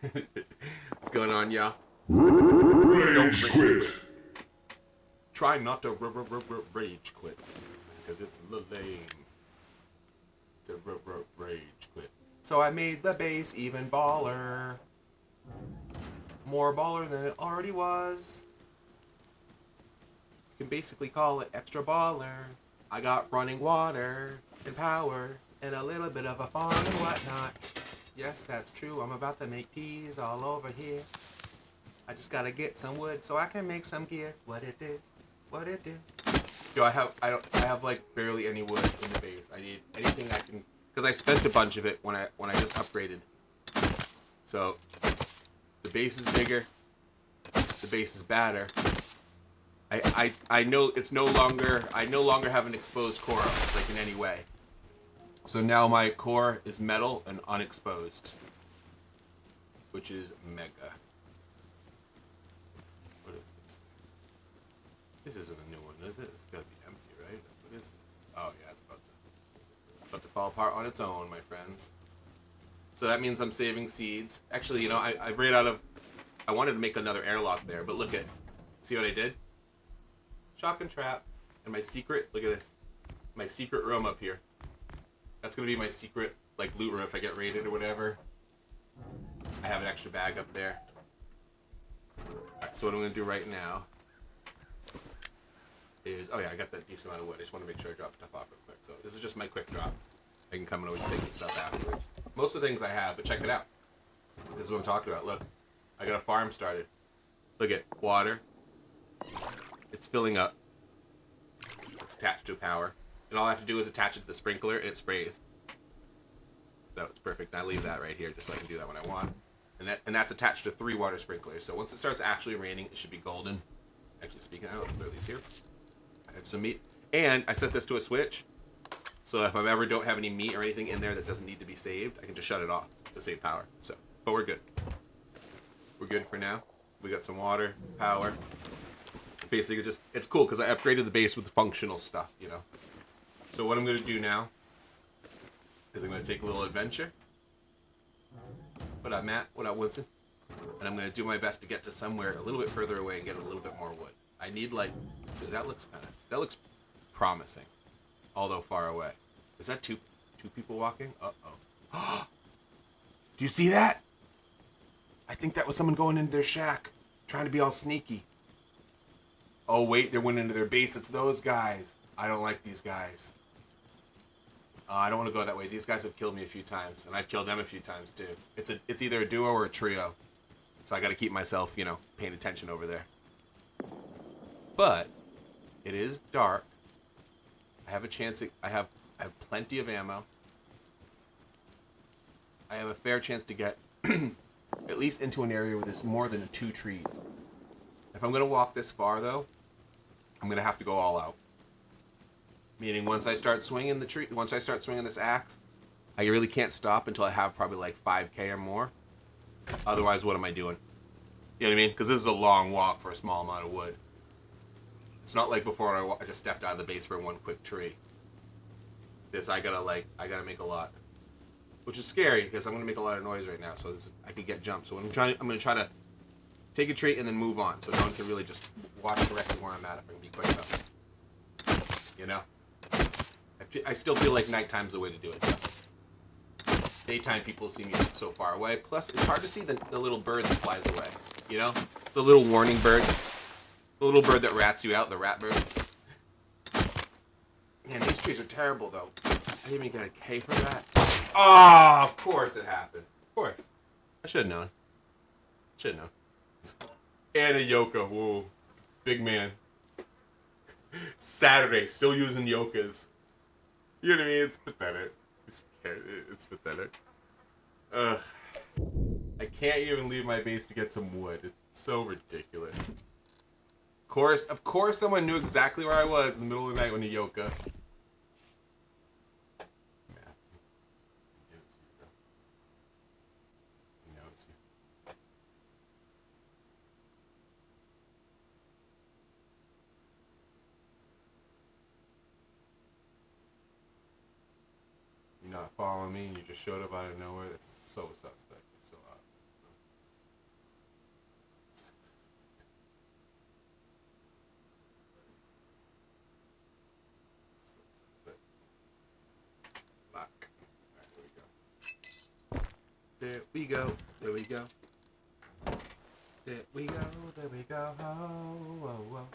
What's going on, y'all? Don't Rage rage quit. quit. Try not to rage quit, because it's lame to rage quit. So I made the base even baller. More baller than it already was. You can basically call it extra baller. I got running water and power and a little bit of a farm and whatnot. Yes, that's true. I'm about to make teas all over here. I just gotta get some wood so I can make some gear. What it do? What it do? Yo, I have like barely any wood in the base. I need anything I can, because I spent a bunch of it when I just upgraded. So the base is bigger. The base is badder. I know it's no longer, I no longer have an exposed core like in any way. So now my core is metal and unexposed, which is mega. What is this? This isn't a new one, is it? It's gotta be empty, right? What is this? Oh yeah, it's about to fall apart on its own, my friends. So that means I'm saving seeds. Actually, you know, I ran out of. I wanted to make another airlock there, but look at, see what I did? Shock and trap, and my secret. Look at this, my secret room up here. That's gonna be my secret like loot room if I get raided or whatever. I have an extra bag up there. Right, so what I'm gonna do right now is, oh yeah, I got that decent amount of wood. I just want to make sure I drop stuff off real quick. So this is just my quick drop. I can come and always take the stuff afterwards. Most of the things I have, but check it out. This is what I'm talking about. Look, I got a farm started. Look at water. It's filling up. It's attached to power. And all I have to do is attach it to the sprinkler and it sprays. So it's perfect. And I leave that right here just so I can do that when I want. And that's attached to 3 water sprinklers. So once it starts actually raining, it should be golden. Actually, speaking of, let's throw these here. I have some meat. And I set this to a switch. So if I ever don't have any meat or anything in there that doesn't need to be saved, I can just shut it off to save power. So, but we're good. We're good for now. We got some water, power. Basically, just, it's cool because I upgraded the base with functional stuff, you know. So what I'm going to do now is I'm going to take a little adventure. What up, Matt? What up, Winston? And I'm going to do my best to get to somewhere a little bit further away and get a little bit more wood. I need like, dude, that looks promising, although far away. Is that two people walking? Uh-oh. Do you see that? I think that was someone going into their shack, trying to be all sneaky. Oh wait, they went into their base. It's those guys. I don't like these guys. I don't want to go that way. These guys have killed me a few times, and I've killed them a few times too. It's either a duo or a trio, so I got to keep myself, you know, paying attention over there. But it is dark. I have a chance. I have plenty of ammo. I have a fair chance to get at least into an area where there's more than 2 trees. If I'm gonna walk this far, though, I'm gonna have to go all out. Meaning, once I start swinging this axe, I really can't stop until I have probably like 5k or more. Otherwise, what am I doing? You know what I mean? Because this is a long walk for a small amount of wood. It's not like before I just stepped out of the base for one quick tree. This I gotta make a lot, which is scary because I'm gonna make a lot of noise right now. So I could get jumped. So I'm gonna try to take a tree and then move on, so no one can really just watch directly where I'm at if I can be quick enough. You know. I still feel like nighttime's the way to do it. Yes. Daytime people see me so far away. Plus, it's hard to see the little bird that flies away. You know? The little warning bird. The little bird that rats you out, the rat bird. Man, these trees are terrible, though. I didn't even get a K for that. Oh, of course it happened. Of course. I should have known. Should have known. And a Yoka. Whoa. Big man. Saturday, still using Yokas. You know what I mean? It's pathetic. It's pathetic. Ugh. I can't even leave my base to get some wood. It's so ridiculous. Of course someone knew exactly where I was in the middle of the night when a Yoka. You're not following me and you just showed up out of nowhere. That's so suspect. So odd. we go. There we go. There we go. There we go. Oh, whoa, whoa.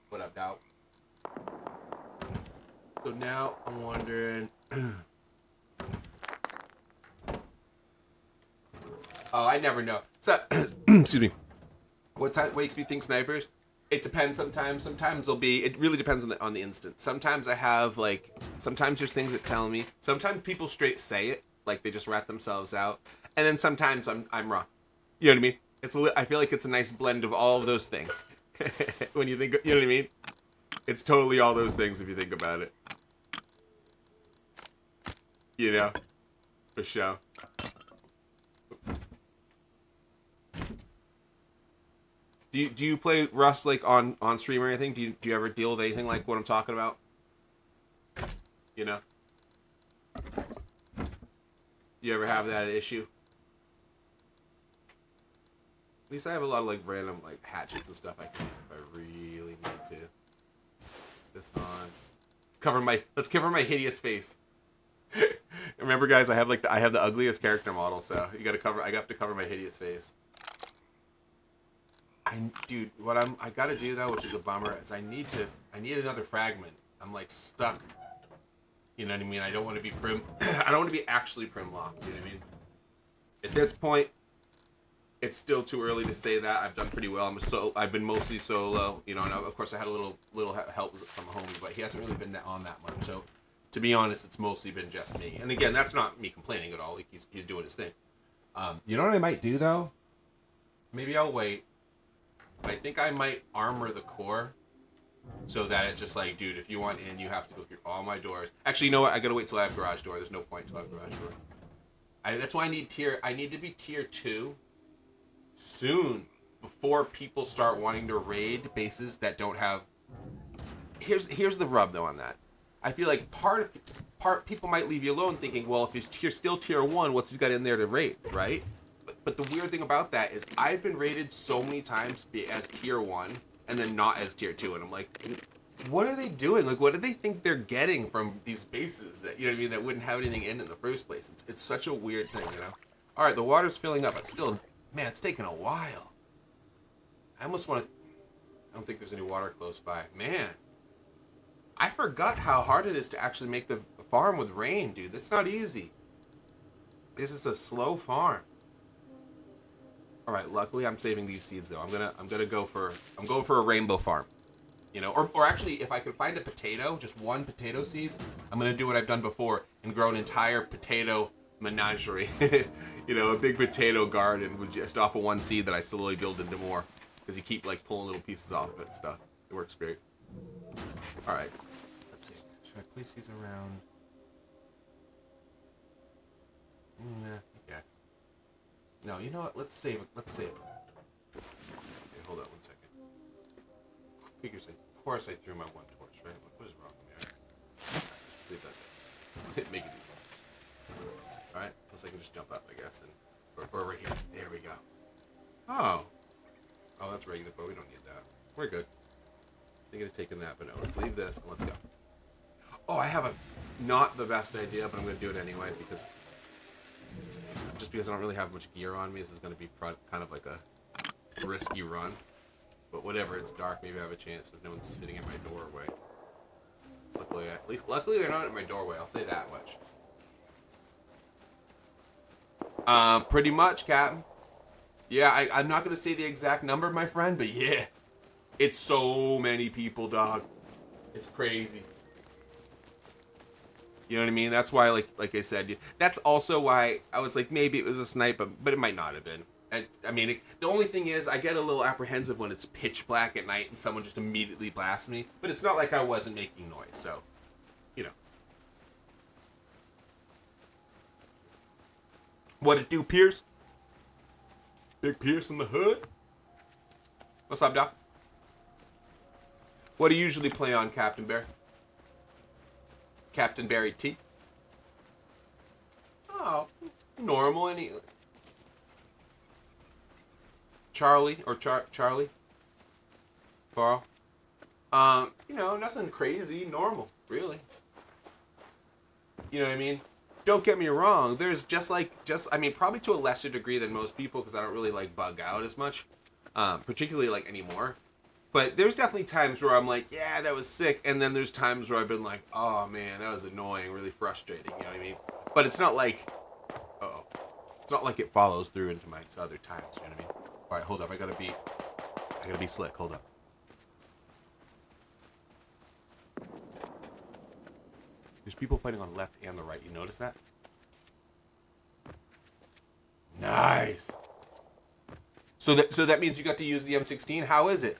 What up, Dow? So now I'm wondering. Oh, I never know. So, excuse me. What makes me think snipers? It depends. Sometimes they'll be. It really depends on the instant. Sometimes I have like. Sometimes there's things that tell me. Sometimes people straight say it, like they just rat themselves out. And then sometimes I'm wrong. You know what I mean? I feel like it's a nice blend of all of those things. When you think, you know what I mean? It's totally all those things if you think about it. You know, for sure. Do you play Rust like on stream or anything? Do you ever deal with anything like what I'm talking about? You know? You ever have that issue? At least I have a lot of like random like hatchets and stuff I can use if I really need to. This on. Let's cover my hideous face. Remember guys, I have the ugliest character model, so I have to cover my hideous face. Dude, I gotta do though, which is a bummer, is I need another fragment. I'm like stuck. You know what I mean? I don't want to be I don't want to be actually prim locked. You know what I mean? At this point, it's still too early to say that. I've done pretty well. I've been mostly solo. You know, and of course I had a little help from a homie, but he hasn't really been on that much. So, to be honest, it's mostly been just me. And again, that's not me complaining at all. Like he's doing his thing. You know what I might do though? Maybe I'll wait. But I think I might armor the core so that it's just like, dude, if you want in, you have to go through all my doors. Actually, you know what? I gotta wait till I have garage door. There's no point until I have garage door. That's why I need to be tier 2 soon before people start wanting to raid bases that don't have. Here's the rub though on that. I feel like part people might leave you alone thinking, well, if he's still tier 1, what's he got in there to raid, right? But the weird thing about that is I've been rated so many times as tier 1 and then not as tier 2, and I'm like, what are they doing? Like, what do they think they're getting from these bases that, you know what I mean, that wouldn't have anything in the first place? It's such a weird thing, you know? All right, the water's filling up, but still, man, it's taking a while. I almost want to. I don't think there's any water close by. Man, I forgot how hard it is to actually make the farm with rain, dude. That's not easy. This is a slow farm. All right, luckily I'm saving these seeds though. I'm going for a rainbow farm. You know, or actually if I can find a potato, just one potato seeds, I'm going to do what I've done before and grow an entire potato menagerie. You know, a big potato garden with just off of one seed that I slowly build into more because you keep like pulling little pieces off of it and stuff. It works great. All right. Let's see. Should I place these around? Nah, I guess. No, you know what? Let's save it. Okay, hold on 1 second. Of course I threw my one torch, right? What is wrong with me? Alright, let's just leave that there. Make it easy. Alright, plus I can just jump up, I guess, or right here. There we go. Oh, that's regular, but we don't need that. We're good. I was thinking of taking that, but no. Let's leave this and let's go. Oh, I have not the best idea, but I'm going to do it anyway because I don't really have much gear on me. This is going to be kind of like a risky run. But whatever, it's dark. Maybe I have a chance if no one's sitting in my doorway. Luckily they're not in my doorway. I'll say that much. Pretty much, Captain. Yeah, I'm not going to say the exact number, my friend, but yeah. It's so many people, dog. It's crazy. You know what I mean? That's why, like I said, that's also why I was like, maybe it was a snipe, but it might not have been. I mean, the only thing is, I get a little apprehensive when it's pitch black at night and someone just immediately blasts me. But it's not like I wasn't making noise, so, you know. What it do, Pierce? Big Pierce in the hood? What's up, Doc? What do you usually play on, Captain Bear? Captain Barry T? Oh, normal. Charlie or Charlie? Carl? You know, nothing crazy, normal, really. You know what I mean? don't get me wrong. There's I mean, probably to a lesser degree than most people, because I don't really like bug out as much, particularly like anymore. But there's definitely times where I'm like, yeah, that was sick, and then there's times where I've been like, oh man, that was annoying, really frustrating. You know what I mean? But it's not like, it's not like it follows through into my other times. You know what I mean? All right, hold up. I gotta be slick. Hold up. There's people fighting on the left and the right. You notice that? Nice. So that means you got to use the M16. How is it?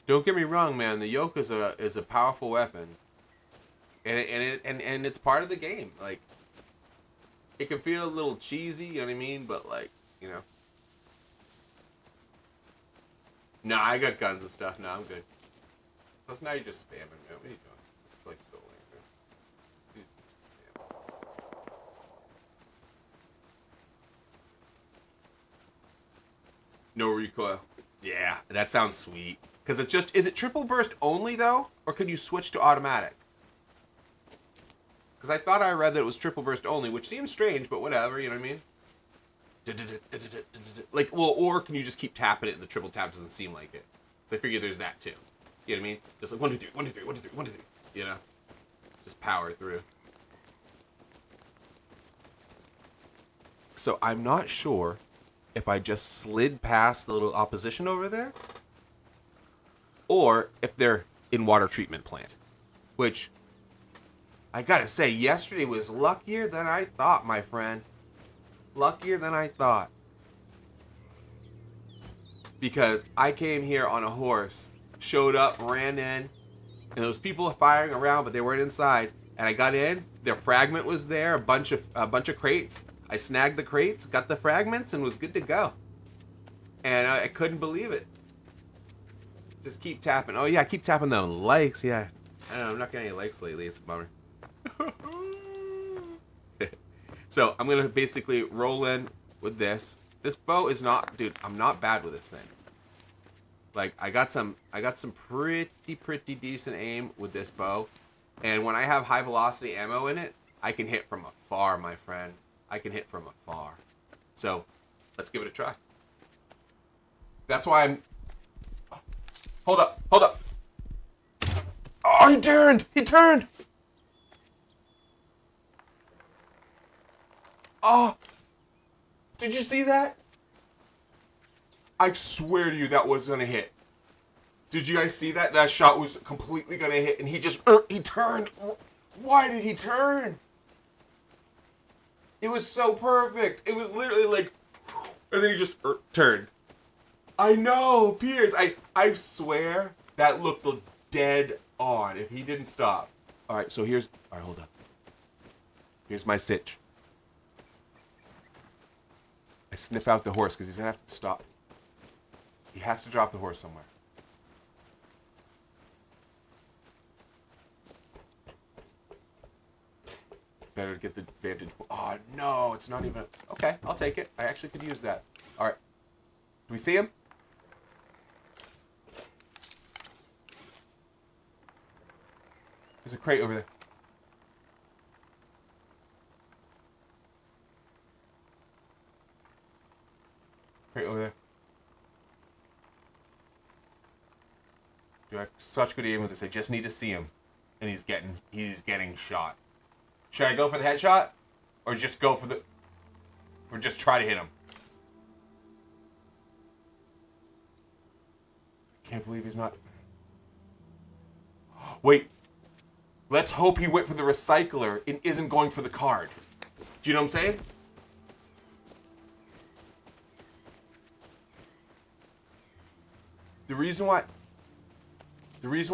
Don't get me wrong, man. The yoke is a powerful weapon, and it's part of the game. Like, it can feel a little cheesy, you know what I mean? But like, you know. Nah, I got guns and stuff. No, I'm good. Plus, now you're just spamming, man. What are you doing? It's like so lame, man. No recoil. Yeah, that sounds sweet. Because it's just, is it triple burst only though? Or can you switch to automatic? Because I thought I read that it was triple burst only, which seems strange, but whatever, you know what I mean? Like, well, or can you just keep tapping it and the triple tap doesn't seem like it? So I figure there's that too. You know what I mean? Just like 1, 2, 3, 1, 2, 3, 1, 2, 3, 1, 2, 3. You know? Just power through. So I'm not sure if I just slid past the little opposition over there, or if they're in water treatment plant. Which, I gotta say, yesterday was luckier than I thought, my friend. Luckier than I thought. Because I came here on a horse, showed up, ran in, and there was people firing around, but they weren't inside. And I got in, their fragment was there, a bunch of crates. I snagged the crates, got the fragments, and was good to go. And I couldn't believe it. Just keep tapping. Oh yeah, keep tapping the likes. Yeah, I don't know, I'm not getting any likes lately. It's a bummer. So I'm gonna basically roll in with this. This bow is not, dude. I'm not bad with this thing. Like I got some pretty decent aim with this bow, and when I have high velocity ammo in it, I can hit from afar, my friend. I can hit from afar. So let's give it a try. That's why I'm. Hold up! Hold up! Oh, he turned! He turned! Oh! Did you see that? I swear to you that was gonna hit. Did you guys see that? That shot was completely gonna hit, and he just he turned. Why did he turn? It was so perfect. It was literally like, and then he just turned. I know, Piers. I swear that looked dead on if he didn't stop. All right, so here's. All right, hold up. Here's my sitch. I sniff out the horse because he's gonna have to stop. He has to drop the horse somewhere. Better get the vantage. Oh no, it's not even. Okay, I'll take it. I actually could use that. All right. Do we see him? There's a crate over there. Crate over there. Dude, I have such good aim with this. I just need to see him, and he's getting shot. Should I go for the headshot, or just go for the, or just try to hit him? Can't believe he's not. Wait. Let's hope he went for the recycler and isn't going for the card. Do you know what I'm saying? The reason why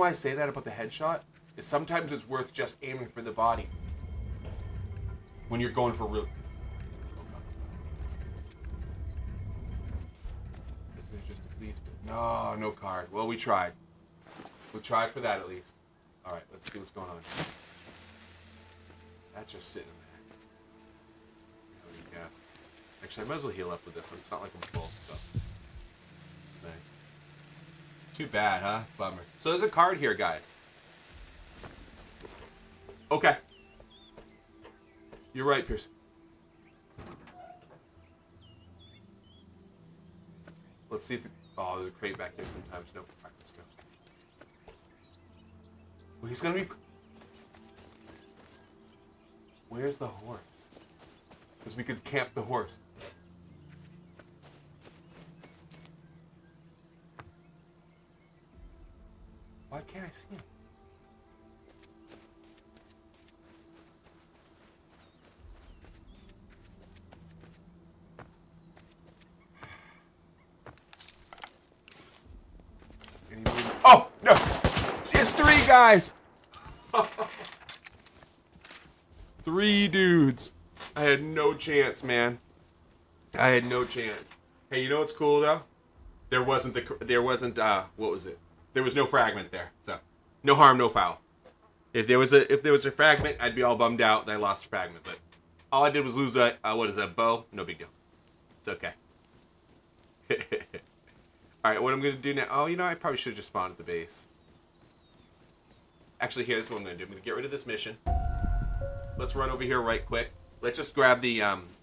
I say that about the headshot is sometimes it's worth just aiming for the body when you're going for real. Is there just at least no card? Well, we tried. We tried for that at least. All right, let's see what's going on. That's just sitting there. Actually, I might as well heal up with this one. It's not like I'm full, so it's nice. Too bad, huh? Bummer. So there's a card here, guys. Okay. You're right, Pierce. Let's see if the... Oh, there's a crate back here sometimes. Nope. All right, let's go. Well, he's gonna be... Where's the horse? Because we could camp the horse. Why can't I see him? Oh, no! It's 3 guys! 3 dudes. I had no chance, man. I had no chance. Hey, you know what's cool, though? There wasn't, what was it? There was no fragment there, so no harm, no foul. If there was a fragment, I'd be all bummed out that I lost a fragment, but all I did was lose a, bow? No big deal. It's okay. Alright, what I'm going to do now... Oh, you know, I probably should have just spawned at the base. Actually, here's what I'm going to do. I'm going to get rid of this mission. Let's run over here right quick. Let's just grab the...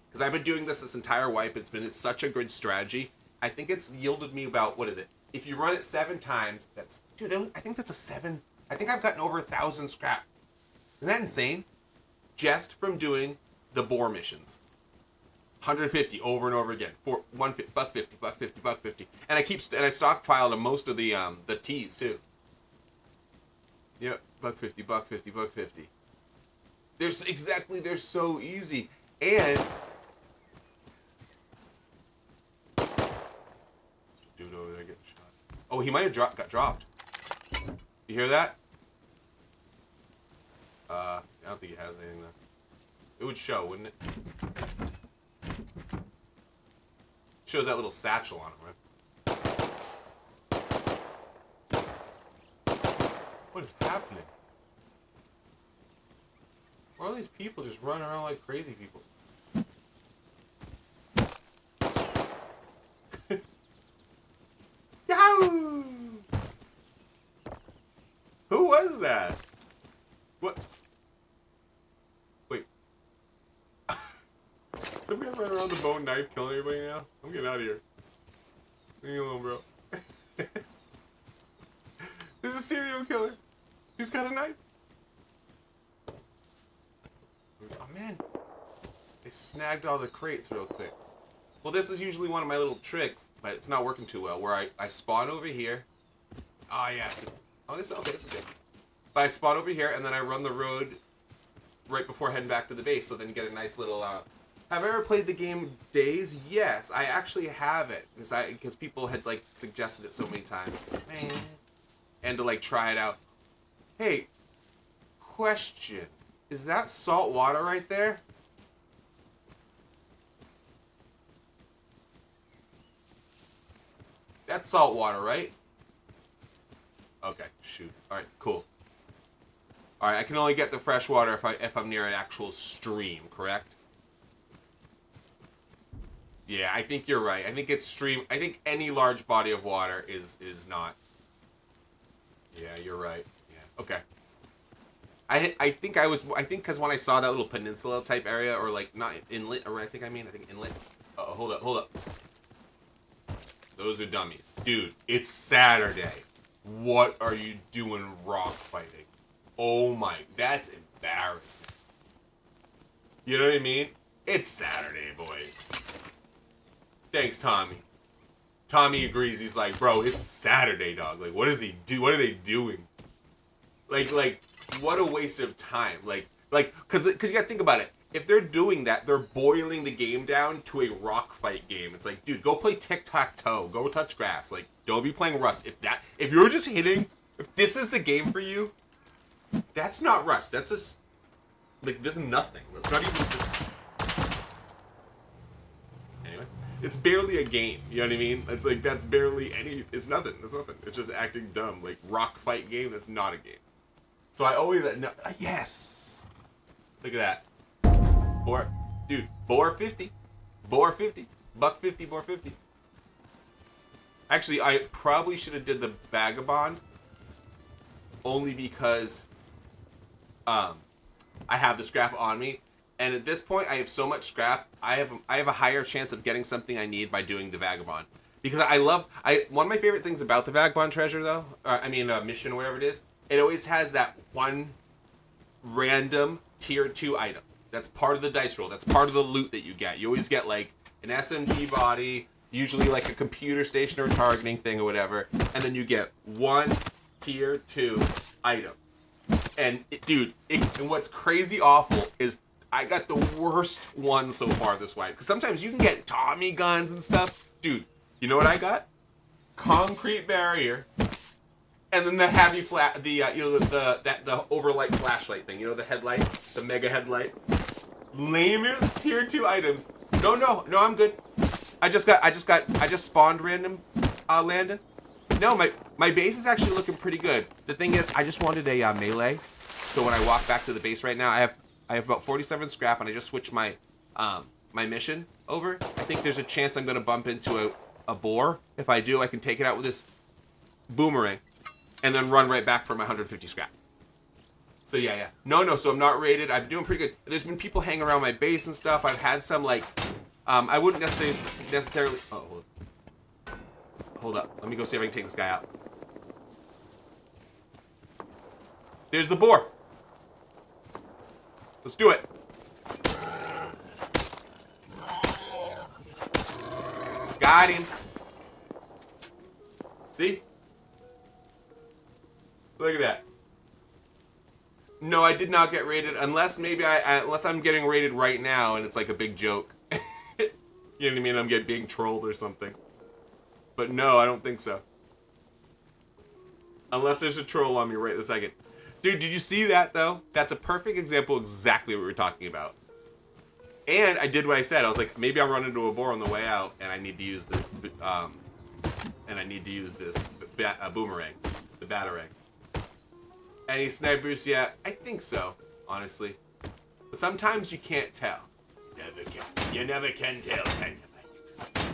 Because I've been doing this entire wipe. It's such a good strategy. I think it's yielded me about... What is it? If you run it 7 times, that's... Dude, I think that's a 7... I think I've gotten over 1,000 scrap. Isn't that insane? Just from doing the boar missions. 150 over and over again. For $150, $150. And I stockpiled most of the teas too. Yep, $150, $150. They're so easy. And dude over there getting shot. Oh, he might have got dropped. You hear that? I don't think he has anything though. It would show, wouldn't it? Shows that little satchel on him, right? What is happening? Why are these people just running around like crazy people? Yahoo! Who was that? What? Wait. Somebody running around the bone knife killing everybody now? I'm getting out of here. Leave me alone, bro. There's a serial killer. He's got a knife. Oh man. They snagged all the crates real quick. Well, this is usually one of my little tricks, but it's not working too well, where I spawn over here. Oh, yes. Oh, this is good. But I spawn over here, and then I run the road right before heading back to the base, so then you get a nice little... Have I ever played the game Days? Yes, I actually have it, because people had, like, suggested it so many times. And to, like, try it out. Hey, question. Is that salt water right there? That's salt water, right? Okay, shoot. Alright, cool. Alright, I can only get the fresh water if I'm near an actual stream, correct? Yeah, I think you're right. I think it's stream. I think any large body of water is not. Yeah, you're right. Yeah. Okay. I think because when I saw that little peninsula type area, or like not inlet, or I think inlet. Uh-oh, hold up. Those are dummies. Dude, it's Saturday. What are you doing rock fighting? Oh my, that's embarrassing. You know what I mean? It's Saturday, boys. Thanks, Tommy. Tommy agrees. He's like, bro, it's Saturday, dog. Like, what does he do? What are they doing? Like, what a waste of time. Like, cause you gotta think about it. If they're doing that, they're boiling the game down to a rock fight game. It's like, dude, go play tic-tac-toe. Go touch grass. Like, don't be playing Rust. If you're just hitting, if this is the game for you, that's not Rust. That's just, like, this is nothing. That's not even... Anyway. It's barely a game. You know what I mean? It's like, that's barely any... It's nothing. It's nothing. It's just acting dumb. Like, rock fight game, that's not a game. So I always... No, yes! Look at that. Dude, boar 50. Boar 50. $1.50, boar 50. Actually, I probably should have did the vagabond. Only because I have the scrap on me. And at this point, I have so much scrap. I have a higher chance of getting something I need by doing the vagabond. Because one of my favorite things about the vagabond treasure, though, mission or whatever it is, it always has that one random tier 2 item. That's part of the dice roll. That's part of the loot that you get. You always get like an SMG body, usually like a computer station or targeting thing or whatever, and then you get one tier 2 item. And and what's crazy awful is I got the worst one so far this wipe. Because sometimes you can get Tommy guns and stuff. Dude, you know what I got? Concrete barrier, and then the heavy the overlight flashlight thing. You know, the headlight, the mega headlight. Lamest tier 2 items. No, I'm good. I just spawned random Landon. No, my base is actually looking pretty good. The thing is, I just wanted a melee. So when I walk back to the base right now, I have about 47 scrap, and I just switched my my mission over. I think there's a chance I'm gonna bump into a boar. If I do, I can take it out with this boomerang, and then run right back for my 150 scrap. So yeah. No. So I'm not rated. I'm doing pretty good. There's been people hanging around my base and stuff. I've had some like, I wouldn't necessarily. Oh, hold up. Let me go see if I can take this guy out. There's the boar. Let's do it. Got him. See? Look at that. No, I did not get raided, unless maybe unless I'm getting raided right now and it's like a big joke. You know what I mean? I'm getting being trolled or something. But no, I don't think so. Unless there's a troll on me right this second. Dude, did you see that though? That's a perfect example of exactly what we were talking about. And I did what I said. I was like, maybe I'll run into a boar on the way out, and I need to use this boomerang, the batarang. Any snipers? Yeah, I think so, honestly. But sometimes you can't tell. You never can tell, can you, mate?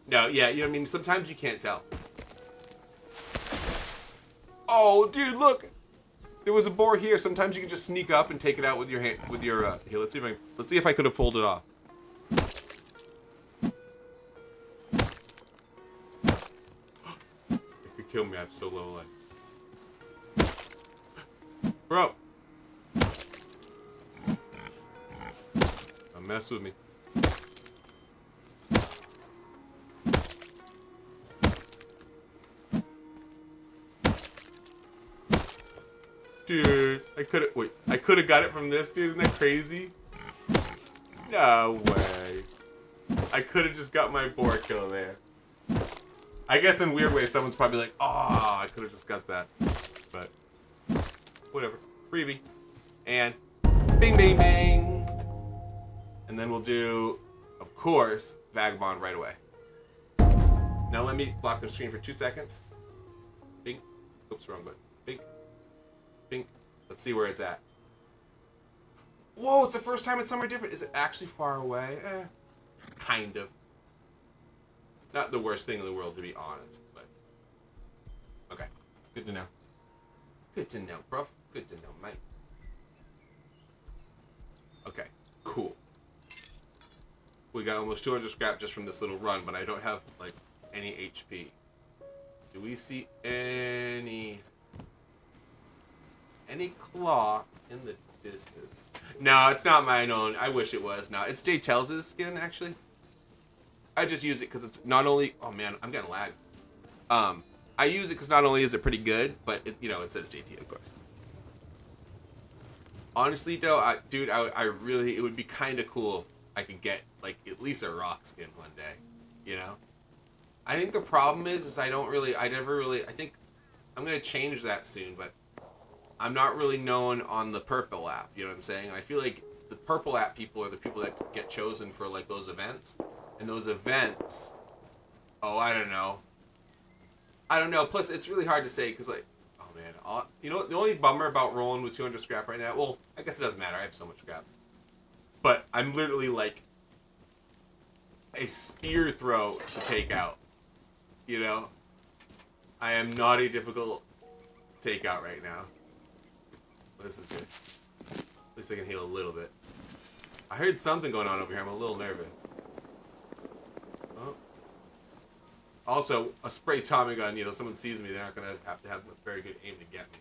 No, yeah, you know what I mean? Sometimes you can't tell. Oh, dude, look! There was a boar here. Sometimes you can just sneak up and take it out with your hand. Here, let's see if I could have pulled it off. It could kill me. I have so low life. Bro. Don't mess with me. Dude, I could have got it from this dude. Isn't that crazy? No way. I could have just got my boar kill there. I guess in weird ways, someone's probably like, oh, I could have just got that. But, whatever. Freebie. And, bing, bing, bing. And then we'll do, of course, Vagabond right away. Now let me block the screen for 2 seconds. Bing. Oops, wrong button. Bing. Bing. Let's see where it's at. Whoa, it's the first time it's somewhere different. Is it actually far away? Kind of. Not the worst thing in the world, to be honest, but... Okay. Good to know. Good to know, bro. Good to know, mate. Okay. Cool. We got almost 200 scrap just from this little run, but I don't have, like, any HP. Do we see any claw in the distance? No, it's not mine own. I wish it was. No, it's Jay Tells' skin, actually. I just use it because it's not only... Oh, man, I'm getting lag. I use it because not only is it pretty good, but, it says JT, of course. Honestly, though, I really... It would be kind of cool if I could get, like, at least a rock skin one day, you know? I think the problem is I think I'm going to change that soon, but I'm not really known on the purple app, you know what I'm saying? And I feel like the purple app people are the people that get chosen for, like, those events. And those events, I don't know. Plus, it's really hard to say because, like, oh man, the only bummer about rolling with 200 scrap right now. Well, I guess it doesn't matter. I have so much scrap, but I'm literally like a spear throw to take out You know, I am not a difficult takeout right now. But this is good. At least I can heal a little bit. I heard something going on over here. I'm a little nervous. Oh. Also, a spray Tommy gun, you know, someone sees me, they're not going to have a very good aim to get me.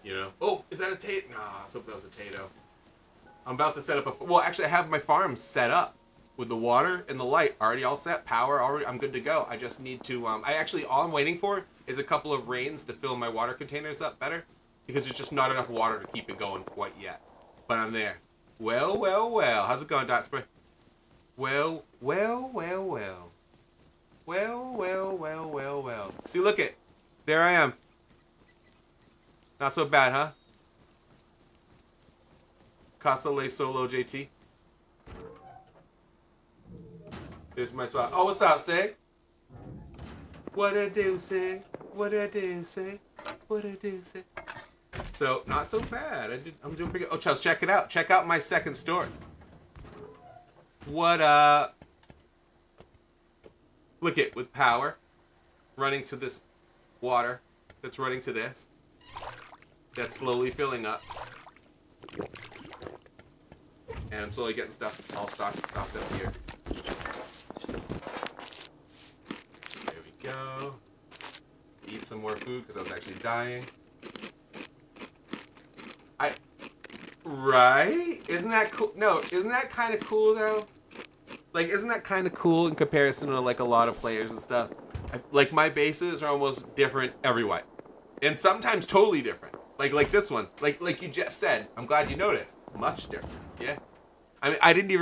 You know? Oh, is that a Tato? Nah, I hope that was a Tato. I'm about to set up a... Well, actually, I have my farm set up with the water and the light already all set. Power already... I'm good to go. I just need to... all I'm waiting for is a couple of rains to fill my water containers up better. Because there's just not enough water to keep it going quite yet. But I'm there. Well, well, well. How's it going, Dot Spray? Well, well, well, well. Well, well, well, well, well. See, look it. There I am. Not so bad, huh? Casa Le Solo JT. There's my spot. Oh, what's up, Sig? What I do, Sig? What I do, Sig? What I do, Sig? So, not so bad. I'm doing pretty good. Oh, Chels, check it out. Check out my second story. What, Look it, with power running to this water that's running to this. That's slowly filling up. And I'm slowly getting stuff all stocked up here. There we go. Eat some more food because I was actually dying. Right? Isn't that cool? No, isn't that kind of cool though? Like, isn't that kind of cool in comparison to like a lot of players and stuff? Like my bases are almost different every way, and sometimes totally different. Like this one. Like you just said. I'm glad you noticed. Much different. Yeah. I mean, I didn't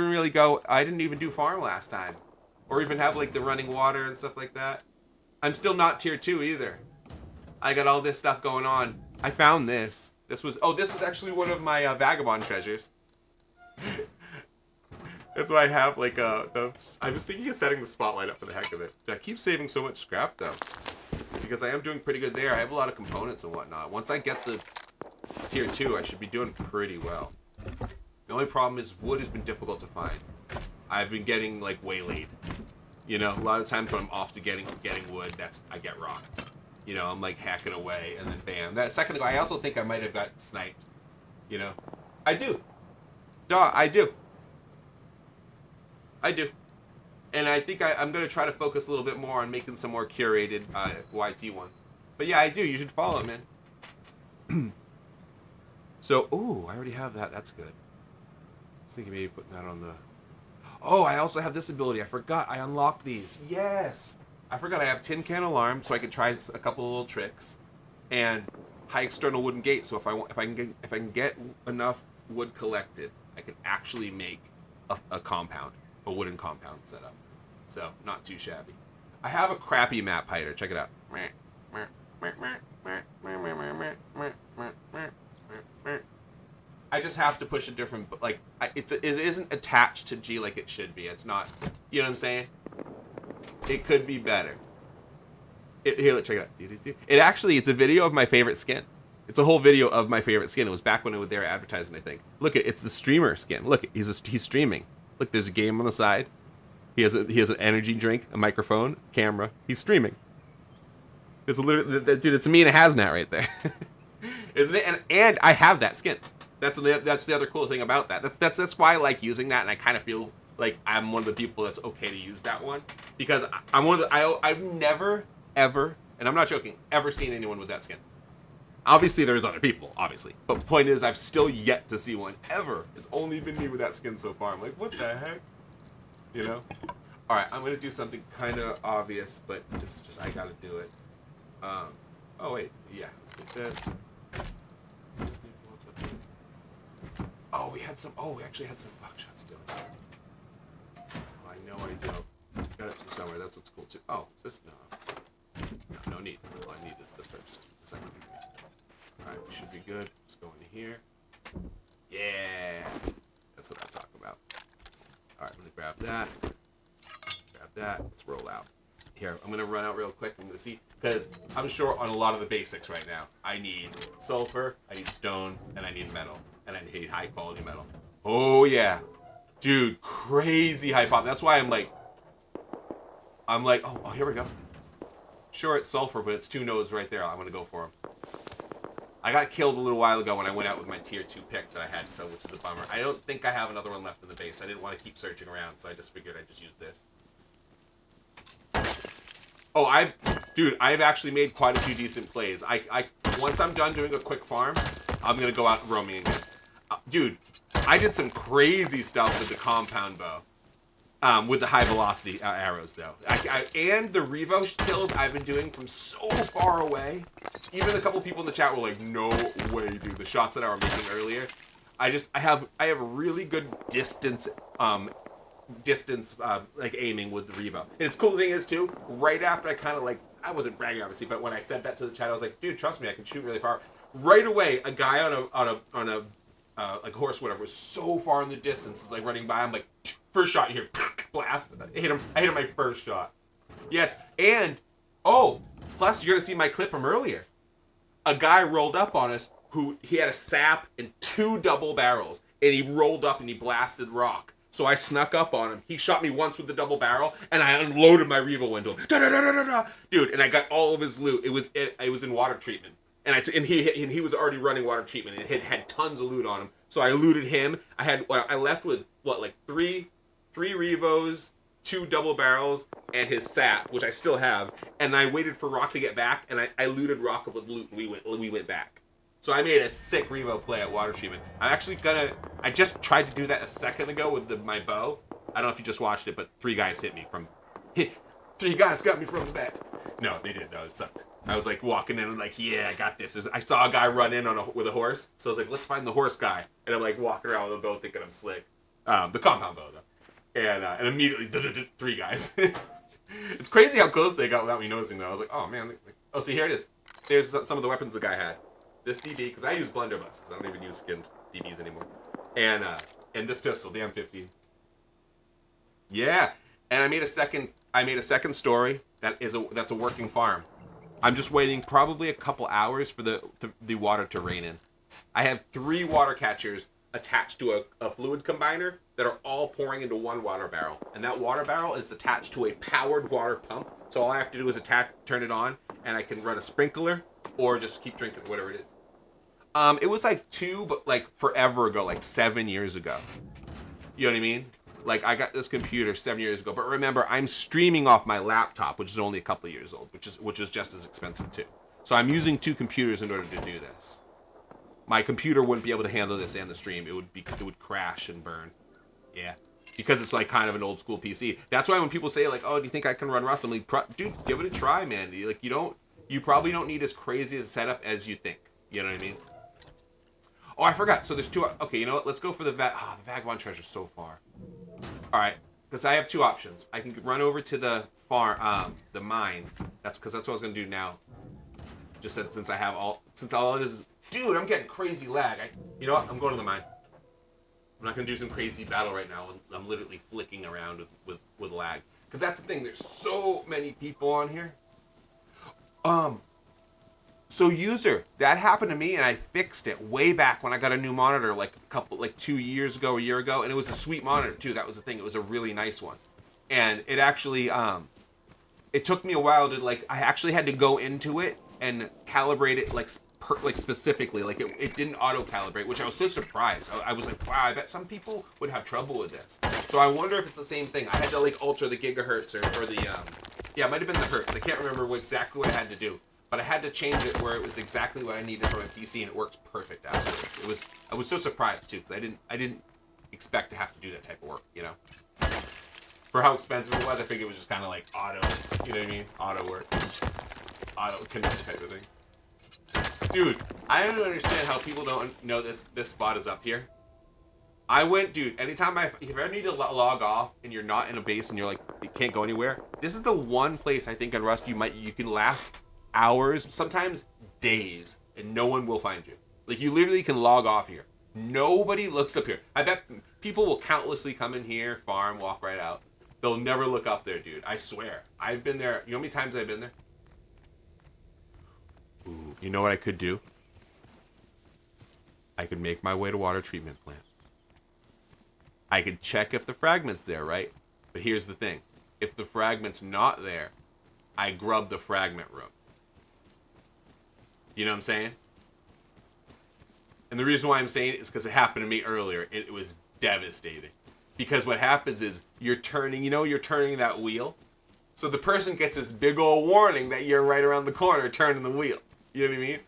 even do farm last time, or even have like the running water and stuff like that. I'm still not tier 2 either. I got all this stuff going on. I found this. This was actually one of my vagabond treasures. That's why I have like I was thinking of setting the spotlight up for the heck of it. I keep saving so much scrap though, because I am doing pretty good there. I have a lot of components and whatnot. Once I get the tier 2, I should be doing pretty well. The only problem is wood has been difficult to find. I've been getting like waylaid. You know, a lot of times when I'm off to getting wood, I get rocked. You know, I'm like hacking away, and then bam. That second ago, I also think I might have got sniped. You know, I do. Duh, I do. And I think I'm going to try to focus a little bit more on making some more curated YT ones. But yeah, I do. You should follow it, man. So, ooh, I already have that. That's good. I was thinking maybe putting that on the... Oh, I also have this ability. I forgot. I unlocked these. Yes. I forgot I have tin can alarm, so I can try a couple of little tricks, and high external wooden gate. So if I can get enough wood collected, I can actually make a compound, a wooden compound set up. So not too shabby. I have a crappy map hider. Check it out. I just have to push a different, like, it isn't attached to G like it should be. It's not, you know what I'm saying? It could be better. Here, let's check it out. It's a video of my favorite skin. It's a whole video of my favorite skin. It was back when they were advertising, I think. Look, it's the streamer skin. Look, he's streaming. Look, there's a game on the side. He has an energy drink, a microphone, camera. He's streaming. It's literally, dude, it's me in a hazmat right there. Isn't it? And I have that skin. That's the other cool thing about that. That's why I like using that, and I kind of feel like I'm one of the people that's okay to use that one, because I'm one of the, I've never ever, and I'm not joking, ever seen anyone with that skin. Obviously there's other people, obviously, but the point is I've still yet to see one ever. It's only been me with that skin so far. I'm like, what the heck, you know? All right, I'm gonna do something kind of obvious, but it's just I gotta do it. Oh wait, yeah, let's get this. What's up here? Oh, we actually had some buckshot still. I know I do. Got it from somewhere. That's what's cool too. Oh, this no need. All I need is the second degree. All right, we should be good. Let's go into here. Yeah, that's what I'm talking about. All right, I'm gonna grab that. Grab that. Let's roll out. Here, I'm gonna run out real quick. I'm gonna see, because I'm short on a lot of the basics right now. I need sulfur, I need stone, and I need metal, and I need high quality metal. Oh yeah, dude, crazy high pop. That's why I'm like, oh, here we go. Sure, it's sulfur, but it's 2 nodes right there. I'm gonna go for him. I got killed a little while ago when I went out with my tier 2 pick that I had, so which is a bummer. I don't think I have another one left in the base. I didn't want to keep searching around, so I just figured I'd just use this. Oh, I've actually made quite a few decent plays. Once I'm done doing a quick farm, I'm gonna go out roaming again. Dude, I did some crazy stuff with the compound bow. With the high velocity arrows, though. And the Revo kills I've been doing from so far away. Even a couple people in the chat were like, no way, dude. The shots that I was making earlier. I have really good distance like aiming with the Revo. And its cool thing is too, right after I kind of like, I wasn't bragging obviously, but when I said that to the chat, I was like, dude, trust me, I can shoot really far. Right away, a guy on a like a horse, whatever, was so far in the distance. It's like running by. I'm like, first shot here, blast. I hit him my first shot. Yes, and plus you're gonna see my clip from earlier. A guy rolled up on us who he had a sap and 2 double barrels, and he rolled up and he blasted rock. So I snuck up on him. He shot me once with the double barrel, and I unloaded my Revo into him. Dude, and I got all of his loot. It was in water treatment. And he was already running water treatment, and it had tons of loot on him. So I looted him. I left with like three Revos, 2 double barrels, and his sap, which I still have. And I waited for Rock to get back, and I looted Rock with loot, and we went back. So I made a sick Revo play at water treatment. I just tried to do that a second ago with my bow. I don't know if you just watched it, but 3 guys hit me from. 3 guys got me from the back. No, they did though. It sucked. I was like walking in and like, yeah, I got this. I saw a guy run in with a horse, so I was like, let's find the horse guy. And I'm like walking around with a bow thinking I'm slick. The compound bow though, and immediately 3 guys. It's crazy how close they got without me noticing though. I was like, oh man. Oh, see here it is. There's some of the weapons the guy had. This DB, because I use blunderbuss, because I don't even use skinned DBs anymore. And this pistol, the M15. Yeah, and I made a second story that's a working farm. I'm just waiting probably a couple hours for the water to rain in. I have 3 water catchers attached to a fluid combiner that are all pouring into 1 water barrel. And that water barrel is attached to a powered water pump. So all I have to do is turn it on, and I can run a sprinkler or just keep drinking, whatever it is. It was like 2, but like forever ago, like 7 years ago. You know what I mean? Like, I got this computer 7 years ago, but remember, I'm streaming off my laptop, which is only a couple of years old, which is just as expensive too. So I'm using 2 computers in order to do this. My computer wouldn't be able to handle this and the stream. It would crash and burn. Yeah, because it's like kind of an old school PC. That's why when people say like, "Oh, do you think I can run Rust?" I'm like, "Dude, give it a try, man. You probably don't need as crazy a setup as you think." You know what I mean? Oh, I forgot. So there's 2. Okay, you know what? Let's go for the Vagabond Treasure's so far. All right, because I have 2 options. I can run over to the the mine. That's what I was gonna do now. Just since all it is. Dude, I'm getting crazy lag. You know what? I'm going to the mine. I'm not gonna do some crazy battle right now. I'm literally flicking around with lag. Because that's the thing. There's so many people on here. So user, that happened to me, and I fixed it way back when I got a new monitor, like 2 years ago, a year ago, and it was a sweet monitor too. That was the thing. It was a really nice one, and it actually it took me a while to I actually had to go into it and calibrate it specifically. Like it didn't auto calibrate, which I was so surprised. I was like, wow, I bet some people would have trouble with this. So I wonder if it's the same thing. I had to alter the gigahertz or the yeah, it might have been the hertz. I can't remember exactly what I had to do. But I had to change it where it was exactly what I needed from a PC, and it worked perfect afterwards. I was so surprised too, because I didn't expect to have to do that type of work, you know. For how expensive it was, I figured it was just kind of like auto, you know what I mean? Auto work, auto connect type of thing. Dude, I don't understand how people don't know this spot is up here. Dude, anytime if you ever need to log off and you're not in a base and you can't go anywhere, this is the one place I think in Rust you can last hours, sometimes days, and no one will find you. You literally can log off here. Nobody looks up here. I bet people will countlessly come in here, farm, walk right out. They'll never look up there, dude. I swear. I've been there. You know how many times I've been there? Ooh, you know what I could do? I could make my way to water treatment plant. I could check if the fragment's there, right? But here's the thing. If the fragment's not there, I grub the fragment room. You know what I'm saying? And the reason why I'm saying it is because it happened to me earlier. It was devastating. Because what happens is you're turning that wheel. So the person gets this big old warning that you're right around the corner turning the wheel. You know what I mean?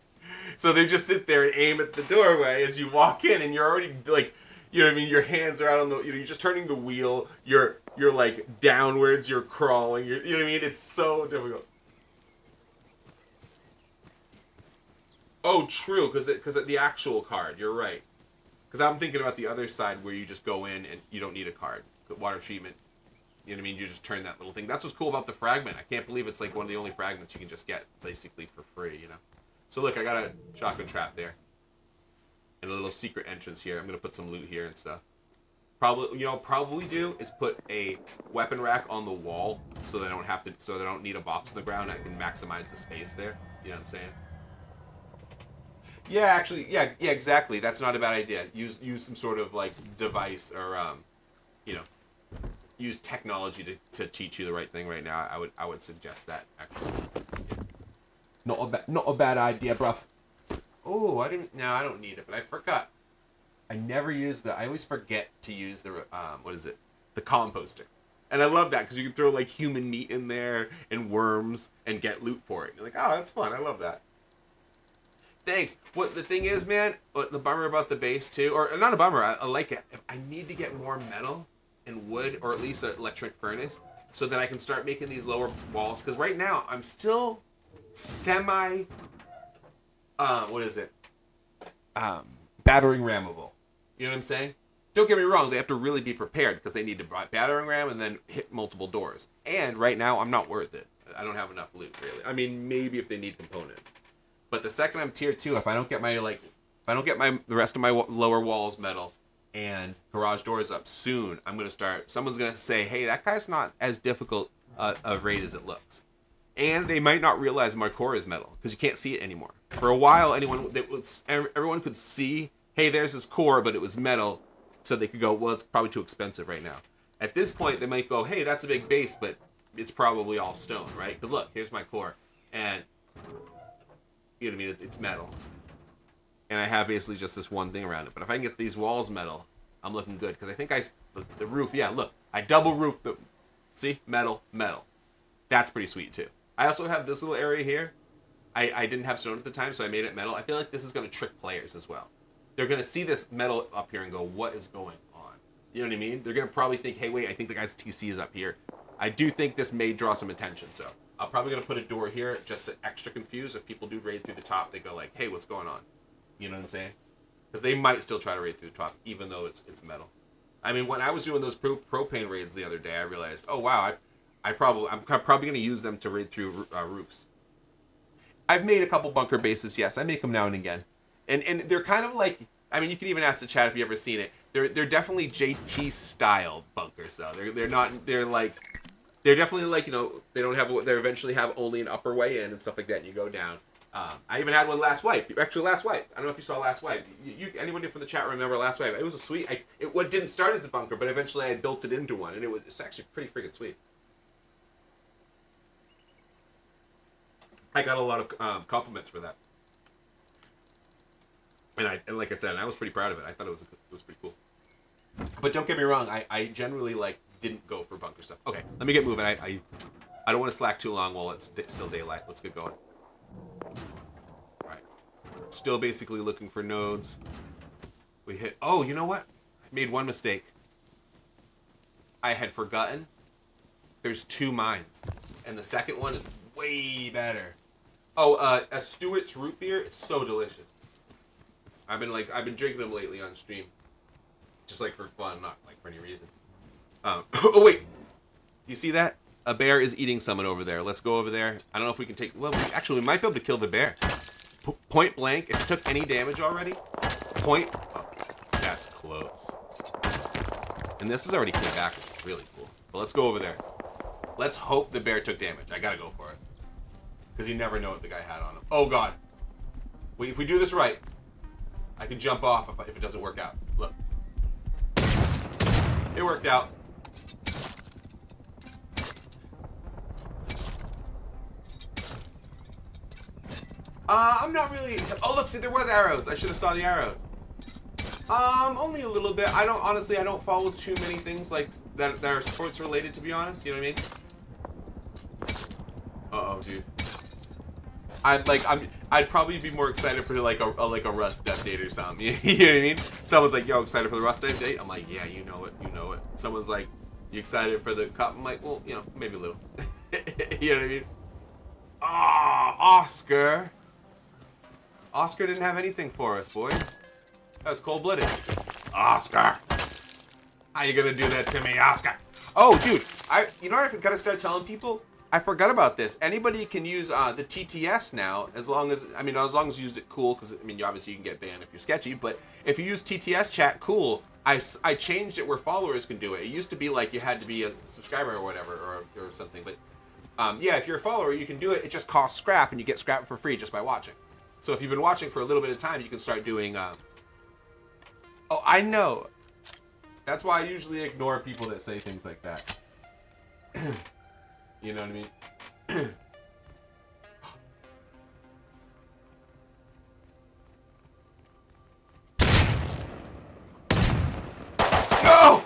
So they just sit there and aim at the doorway as you walk in, and you're already like, you know what I mean? Your hands are out on the, you're just turning the wheel. You're like downwards. You're crawling. You know what I mean? It's so difficult. Oh, true, because the actual card. You're right. Because I'm thinking about the other side where you just go in and you don't need a card. Water treatment. You know what I mean? You just turn that little thing. That's what's cool about the fragment. I can't believe it's like one of the only fragments you can just get basically for free, you know? So look, I got a shotgun trap there. And a little secret entrance here. I'm going to put some loot here and stuff. Probably do is put a weapon rack on the wall so they don't need a box on the ground. I can maximize the space there. You know what I'm saying? Yeah, actually, yeah, exactly. That's not a bad idea. Use some sort of like device or use technology to teach you the right thing right now. I would suggest that actually. Yeah. Not a bad idea, bruv. Oh, I don't need it, but I forgot. I always forget to use the the composter. And I love that because you can throw like human meat in there and worms and get loot for it. You're like, oh, that's fun. I love that. Thanks. What the thing is, man, the bummer about the base too, or not a bummer, I like it. I need to get more metal and wood, or at least an electric furnace, so that I can start making these lower walls. Because right now, I'm still battering rammable. You know what I'm saying? Don't get me wrong, they have to really be prepared because they need to buy battering ram and then hit multiple doors. And right now, I'm not worth it. I don't have enough loot, really. I mean, maybe if they need components. But the second I'm tier 2, if I don't get the rest of my lower walls metal and garage doors up soon, someone's going to say, hey, that guy's not as difficult a raid as it looks. And they might not realize my core is metal because you can't see it anymore. For a while, everyone could see, hey, there's his core, but it was metal, so they could go, well, it's probably too expensive right now. At this point, they might go, hey, that's a big base, but it's probably all stone, right? Because look, here's my core, and you know what I mean? It's metal. And I have basically just this one thing around it. But if I can get these walls metal, I'm looking good. Because I think the roof, yeah, look. I double roofed the... See? Metal. That's pretty sweet, too. I also have this little area here. I didn't have stone at the time, so I made it metal. I feel like this is going to trick players as well. They're going to see this metal up here and go, what is going on? You know what I mean? They're going to probably think, hey, wait, I think the guy's TC is up here. I do think this may draw some attention, so... I'm probably going to put a door here just to extra confuse. If people do raid through the top, they go like, hey, what's going on? You know what I'm saying? Because they might still try to raid through the top, even though it's metal. I mean, when I was doing those propane raids the other day, I realized, oh, wow, I'm probably going to use them to raid through roofs. I've made a couple bunker bases, yes. I make them now and again. And they're kind of like, I mean, you can even ask the chat if you've ever seen it. They're definitely JT-style bunkers, though. They're definitely like, they eventually have only an upper way in and stuff like that, and you go down. I even had one last wipe. Actually, last wipe. I don't know if you saw last wipe. Anybody from the chat remember last wipe? It was a sweet. What didn't start as a bunker, but eventually I built it into one, and it's actually pretty freaking sweet. I got a lot of compliments for that, and like I said, I was pretty proud of it. I thought it was pretty cool. But don't get me wrong. I generally didn't go for bunker stuff. Okay, let me get moving. I don't want to slack too long while it's still daylight. Let's get going. Alright. Still basically looking for nodes. Oh, you know what? I made one mistake. I had forgotten there's 2 mines. And the second one is way better. Oh, a Stewart's root beer. It's so delicious. I've been drinking them lately on stream. Just for fun, not for any reason. Oh, wait. You see that? A bear is eating someone over there. Let's go over there. I don't know if we can take... Well, we might be able to kill the bear. Point blank. If it took any damage already. Oh, that's close. And this is already clear back, which is really cool. But let's go over there. Let's hope the bear took damage. I gotta go for it. Because you never know what the guy had on him. Oh, God. Wait, if we do this right, I can jump off if it doesn't work out. Look. It worked out. I'm not really. Oh, look, see, there was arrows. I should have saw the arrows. Only a little bit. I don't follow too many things like that are sports related, to be honest. You know what I mean? Uh-oh, dude. I'd probably be more excited for like a Rust update or something. You know what I mean? Someone's like, "Yo, excited for the Rust update?" I'm like, "Yeah, you know it." Someone's like, "You excited for the cup?" I'm like, "Well, maybe a little." You know what I mean? Ah, Oscar. Oscar didn't have anything for us, boys. That was cold-blooded. Oscar. How you gonna do that to me, Oscar? Oh, dude, I gotta start telling people. I forgot about this. Anybody can use the TTS now, as long as you use it cool, because obviously you can get banned if you're sketchy. But if you use TTS chat cool, I changed it where followers can do it. It used to be like you had to be a subscriber or whatever or something. But yeah, if you're a follower, you can do it. It just costs scrap, and you get scrap for free just by watching. So if you've been watching for a little bit of time, you can start doing. Oh, I know. That's why I usually ignore people that say things like that. You know what I mean? Go!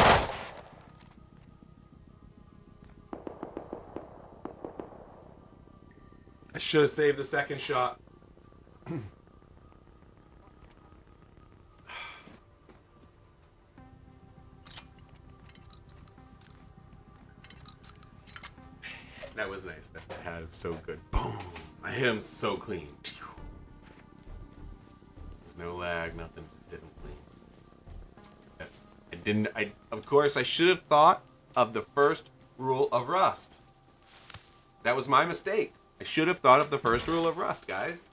I should have saved the second shot. That was nice. That had him so good. Boom! I hit him so clean. No lag, nothing. Just hit him clean. Of course, I should have thought of the first rule of Rust. That was my mistake. I should have thought of the first rule of Rust, guys.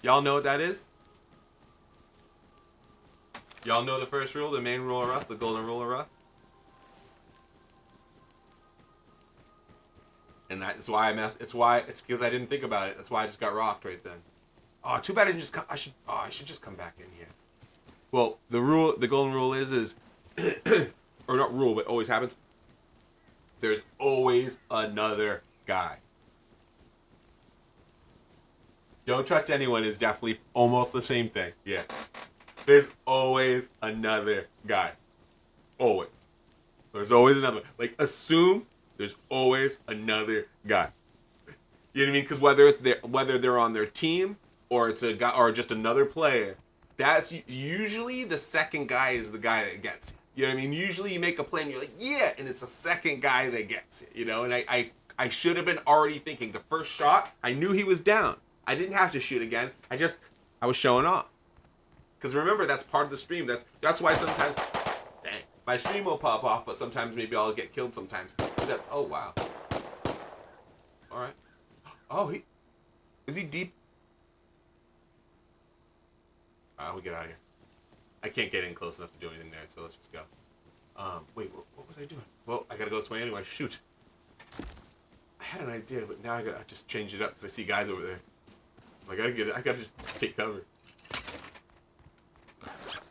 Y'all know what that is? Y'all know the first rule, the main rule of Rust, the golden rule of Rust? And that's why it's because I didn't think about it. That's why I just got rocked right then. Oh, too bad I didn't just come. I should just come back in here. Well, the golden rule is or not rule, but always happens. There's always another guy. Don't trust anyone is definitely almost the same thing. Yeah. There's always another guy. Always. There's always another one. Like, assume there's always another guy. You know what I mean? Because whether they're on their team or it's a guy or just another player, that's usually the second guy is the guy that gets you. You know what I mean? Usually you make a play and you're like, yeah, and it's a second guy that gets you. You know, and I should have been already thinking the first shot. I knew he was down. I didn't have to shoot again. I was showing off. Because remember, that's part of the stream. That's why sometimes, dang, my stream will pop off, but sometimes maybe I'll get killed sometimes. Oh, wow. All right. Oh, is he deep? We'll get out of here. I can't get in close enough to do anything there, so let's just go. Wait, what was I doing? Well, I gotta go this way anyway. Shoot. I had an idea, but now I gotta just change it up because I see guys over there. I gotta just take cover.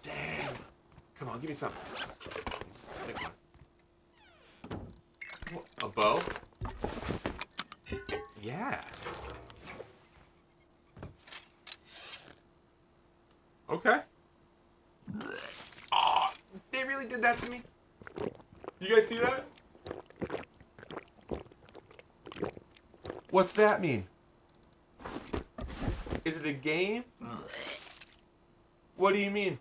Damn. Come on, give me something. Next one. A bow? Yes. Okay. Oh, they really did that to me? You guys see that? What's that mean? Is it a game? What do you mean?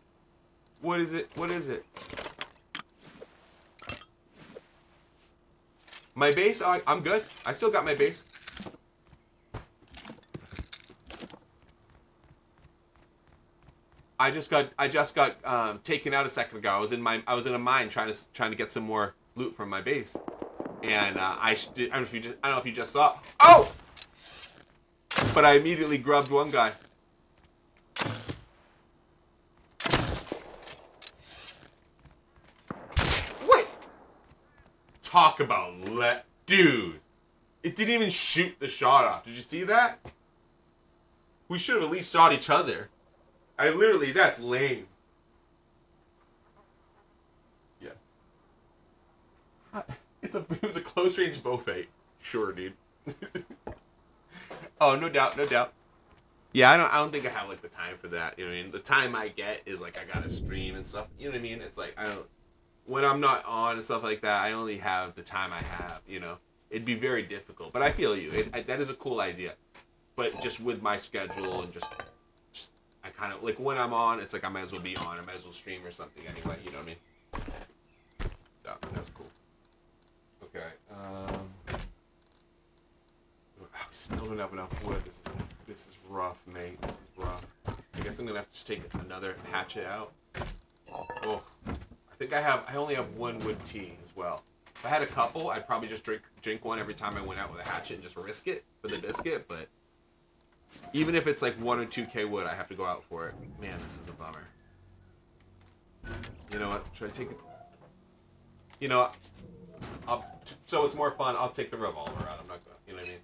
What is it? What is it? My base? Oh, I'm good. I still got my base. I just got taken out a second ago. I was in a mine trying to get some more loot from my base, and I don't know if you just saw. Oh! But I immediately grubbed one guy. What? Talk about dude. It didn't even shoot the shot off. Did you see that? We should have at least shot each other. That's lame. Yeah. It was a close range bow fight. Sure, dude. Oh, no doubt, no doubt. Yeah, I don't think I have like the time for that. You know what I mean? The time I get is like I gotta stream and stuff. You know what I mean? It's like I don't when I'm not on and stuff like that. I only have the time I have. You know, it'd be very difficult. But I feel you. That is a cool idea. But just with my schedule and just I kind of like when I'm on, it's like I might as well be on. I might as well stream or something anyway. You know what I mean? So that's cool. Okay. I still don't have enough wood. This is rough, mate. This is rough. I guess I'm gonna have to just take another hatchet out. Oh, I think I only have one wood tea as well. If I had a couple, I'd probably just drink one every time I went out with a hatchet and just risk it for the biscuit. But even if it's like 1 or 2K wood, I have to go out for it. Man, this is a bummer. You know what? Should I take it? You know, so it's more fun. I'll take the revolver out. I'm not gonna. You know what I mean?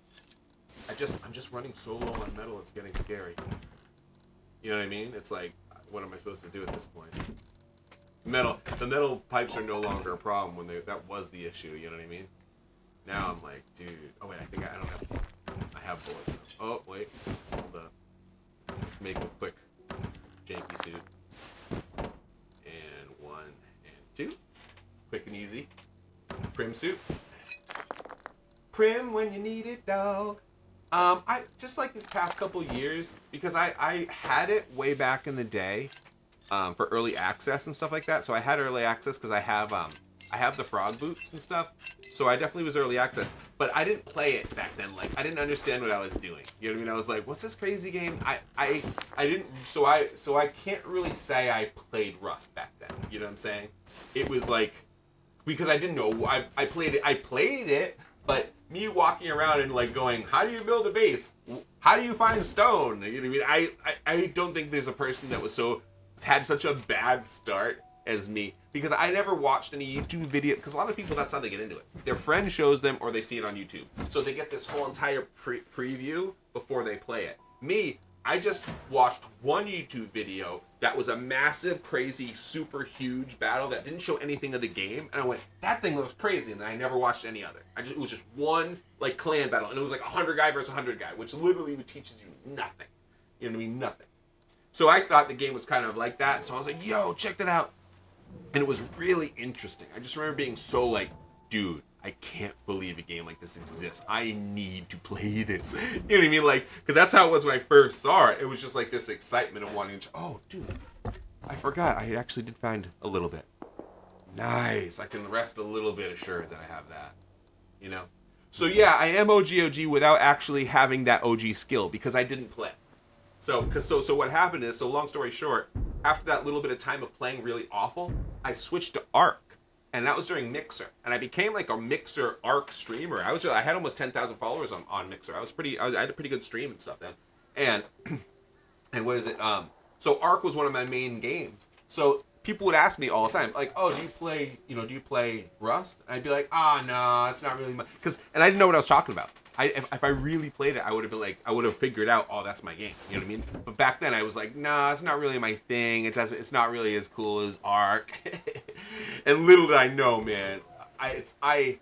I'm just running so low on metal. It's getting scary. You know what I mean? It's like, what am I supposed to do at this point? The metal pipes are no longer a problem when that was the issue. You know what I mean? Now I'm like, dude. Oh wait, I think I don't have. I have bullets. Oh wait, hold up. Let's make a quick janky suit. And 1 and 2. Quick and easy. Prim suit. Prim when you need it, dog. I just like this past couple years because I had it way back in the day, for early access and stuff like that. So I had early access because I have the frog boots and stuff. So I definitely was early access, but I didn't play it back then. Like I didn't understand what I was doing. You know what I mean? I was like, what's this crazy game? I didn't. So I can't really say I played Rust back then. You know what I'm saying? It was like because I didn't know. I played it, but me walking around and like going, how do you build a base? How do you find stone? You know what I mean? I don't think there's a person that had such a bad start as me because I never watched any YouTube video because a lot of people that's how they get into it. Their friend shows them or they see it on YouTube. So they get this whole entire preview before they play it. Me, I just watched one YouTube video that was a massive, crazy, super huge battle that didn't show anything of the game, and I went, that thing looks crazy, and then I never watched any other. It was just one like clan battle, and it was like 100 guy versus 100 guy, which literally teaches you nothing. You know what I mean? Nothing. So I thought the game was kind of like that, so I was like, yo, check that out. And it was really interesting. I just remember being so like, dude, I can't believe a game like this exists. I need to play this. You know what I mean? Like, because that's how it was when I first saw it. It was just like this excitement of wanting to. Oh, dude, I forgot. I actually did find a little bit. Nice. I can rest a little bit assured that I have that. You know? So yeah, I am OG without actually having that OG skill because I didn't play. So what happened is, so long story short, after that little bit of time of playing really awful, I switched to Arc. And that was during Mixer, and I became like a Mixer Arc streamer. I had almost 10,000 followers on Mixer. I had a pretty good stream and stuff then. And what is it? So Arc was one of my main games. So people would ask me all the time, like, "Oh, do you play Rust?" And I'd be like, no, it's not really my." And I didn't know what I was talking about. If I really played it, I would have figured out, oh, that's my game. You know what I mean? But back then I was like, nah, it's not really my thing. It's not really as cool as Arc. And little did I know, man, I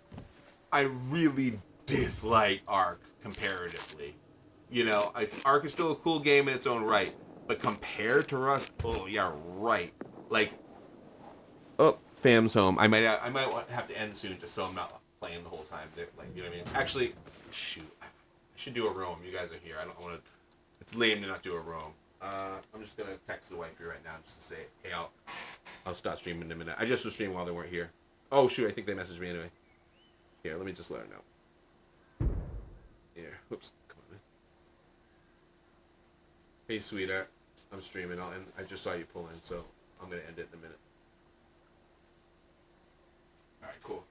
really dislike Arc comparatively. You know, Arc is still a cool game in its own right, but compared to Rust, oh yeah, right. Like, oh, fam's home. I might have to end soon just so I'm not playing the whole time. Like, you know what I mean? Actually, shoot, I should do a roam. You guys are here. I don't want to. It's lame to not do a roam. I'm just gonna text the wifey right now just to say, hey, I'll stop streaming in a minute. I just was streaming while they weren't here. Oh shoot, I think they messaged me anyway. Here, let me just let her know. Here, oops, come on, man. Hey, sweetheart, I'm streaming. I just saw you pull in, so I'm gonna end it in a minute. All right, cool.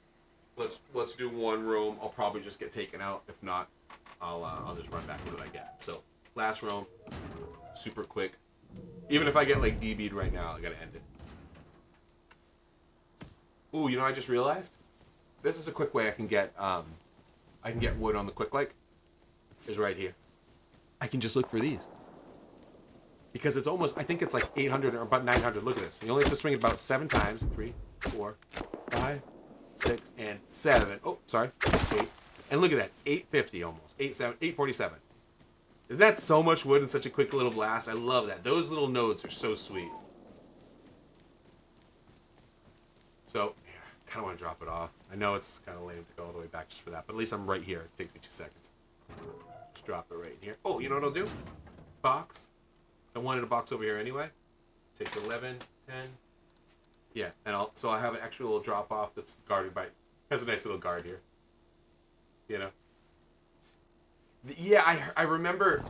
Let's do one roam. I'll probably just get taken out. If not, I'll just run back with what I get. So last roam, super quick. Even if I get like DB'd right now, I gotta end it. Ooh, you know what I just realized? This is a quick way I can get wood on the quick like. Is right here. I can just look for these. Because it's almost, I think it's like 800 or about 900. Look at this. You only have to swing it about 7 times. 3, 4, 5, 6, and 7. Oh, sorry. 8. And look at that. 850 almost. 847. Isn't that so much wood in such a quick little blast? I love that. Those little nodes are so sweet. So, yeah, I kind of want to drop it off. I know it's kind of lame to go all the way back just for that, but at least I'm right here. It takes me 2 seconds. Just drop it right in here. Oh, you know what I'll do? Box. So I wanted a box over here anyway. Takes 11, 10. Yeah, and so I have an extra little drop off that's guarded by. Has a nice little guard here. You know. Yeah, I remember.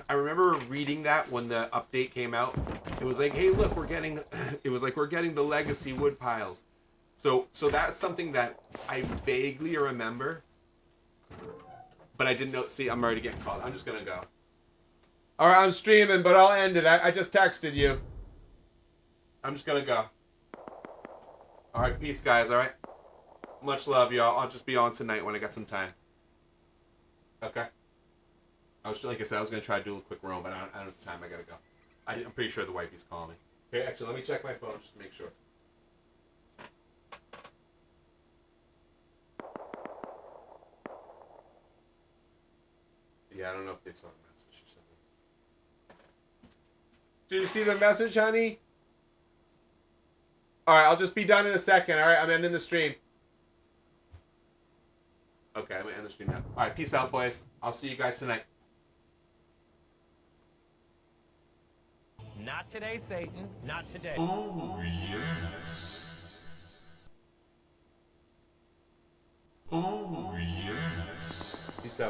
I remember reading that when the update came out. It was like, hey, look, we're getting. It was like we're getting the legacy wood piles. So that's something that I vaguely remember. But I didn't know. See, I'm already getting called. I'm just gonna go. All right, I'm streaming, but I'll end it. I just texted you. I'm just gonna go. All right, peace, guys. All right. Much love, y'all. I'll just be on tonight when I got some time. Okay. Like I said, I was gonna try to do a quick roam, but I don't have time. I gotta go. I'm pretty sure the wifey's calling me. Okay, actually, let me check my phone just to make sure. Yeah, I don't know if they saw the message or something. Did you see the message, honey? All right, I'll just be done in a second. All right, I'm ending the stream. Okay, I'm gonna end the stream now. All right, peace out, boys. I'll see you guys tonight. Not today, Satan. Not today. Oh, yes. Oh, yes. Peace out.